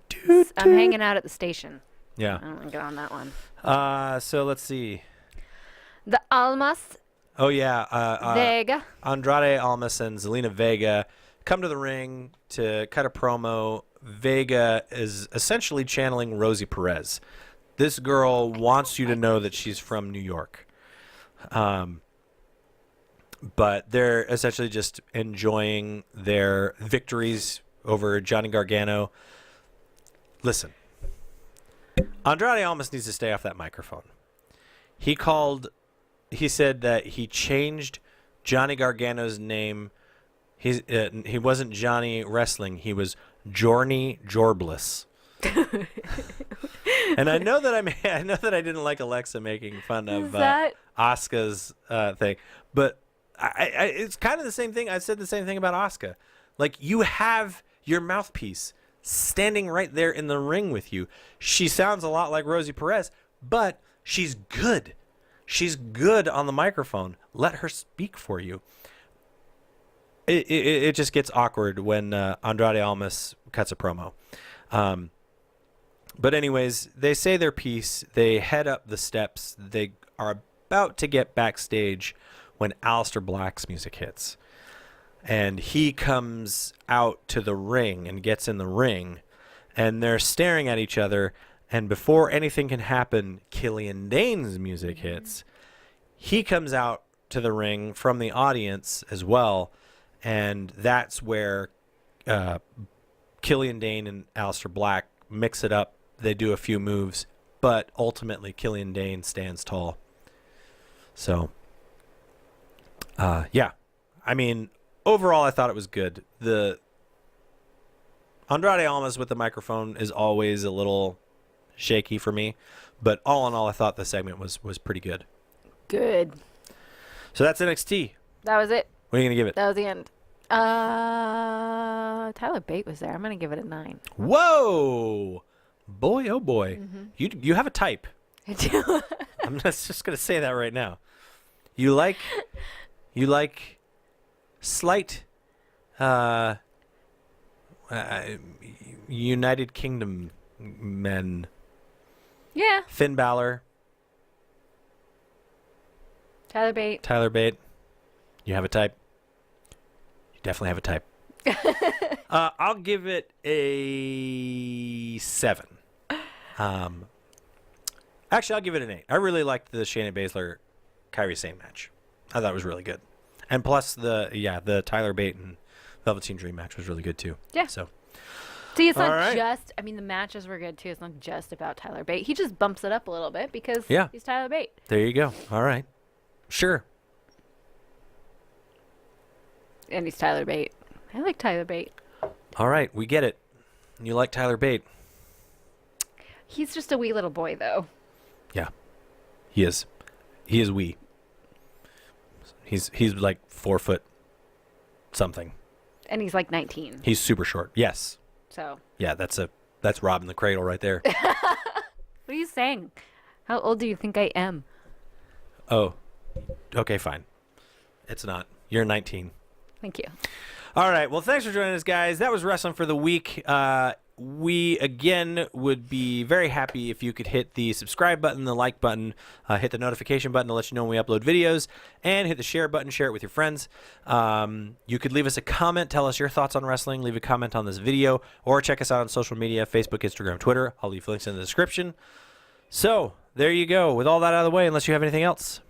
Dude, I'm hanging out at the station. Yeah. I don't want to get on that one. So let's see. The Almas Oh yeah, Vega. Andrade Almas and Zelina Vega come to the ring to cut a promo. Vega is essentially channeling Rosie Perez. This girl wants you to know that she's from New York. But they're essentially just enjoying their victories over Johnny Gargano. Listen, Andrade Almas needs to stay off that microphone. He said that he changed Johnny Gargano's name. He wasn't Johnny Wrestling. He was Jorny Jorbliss. And I know that I didn't like Alexa making fun of Asuka's thing, but it's kind of the same thing. I said the same thing about Asuka. Like, you have your mouthpiece standing right there in the ring with you. She sounds a lot like Rosie Perez, but she's good. She's good on the microphone. Let her speak for you. It just gets awkward when Andrade Almas cuts a promo. But anyways, they say their piece. They head up the steps. They are about to get backstage when Aleister Black's music hits. And he comes out to the ring and gets in the ring. And they're staring at each other. And before anything can happen, Killian Dane's music hits. He comes out to the ring from the audience as well. And that's where Killian Dane and Aleister Black mix it up. They do a few moves, but ultimately Killian Dane stands tall. So, yeah. I mean, overall, I thought it was good. The Andrade Almas with the microphone is always a little shaky for me, but all in all, I thought the segment was pretty good. Good. So that's NXT. That was it. What are you gonna give it? That was the end. Tyler Bate was there. I'm gonna give it a 9. Whoa, boy, oh boy, you have a type. I do. I'm just gonna say that right now. You like slight United Kingdom men. Yeah. Finn Balor, Tyler Bate. Tyler Bate. You have a type. You definitely have a type. I'll give it a 7. Actually, I'll give it an 8. I really liked the Shayna Baszler, Kairi Sane match. I thought it was really good, and plus the Tyler Bate and Velveteen Dream match was really good too. Yeah. So See, it's not All right. just. I mean, the matches were good too. It's not just about Tyler Bate. He just bumps it up a little bit because he's Tyler Bate. there you go. All right, sure. And he's Tyler Bate. I like Tyler Bate. All right, we get it. You like Tyler Bate? He's just a wee little boy, though. Yeah, he is. He is wee. He's like 4 foot something. And he's like 19. He's super short. Yes. So. Yeah, that's robbing the cradle right there. What are you saying? How old do you think I am? Oh, okay, fine. It's not. You're 19. Thank you. All right. Well, thanks for joining us, guys. That was Wrestling for the Week. We, again, would be very happy if you could hit the subscribe button, the like button, hit the notification button to let you know when we upload videos, and hit the share button, share it with your friends. You could leave us a comment, tell us your thoughts on wrestling, leave a comment on this video, or check us out on social media, Facebook, Instagram, Twitter. I'll leave links in the description. So, there you go. With all that out of the way, unless you have anything else.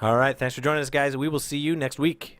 All right. Thanks for joining us, guys. We will see you next week.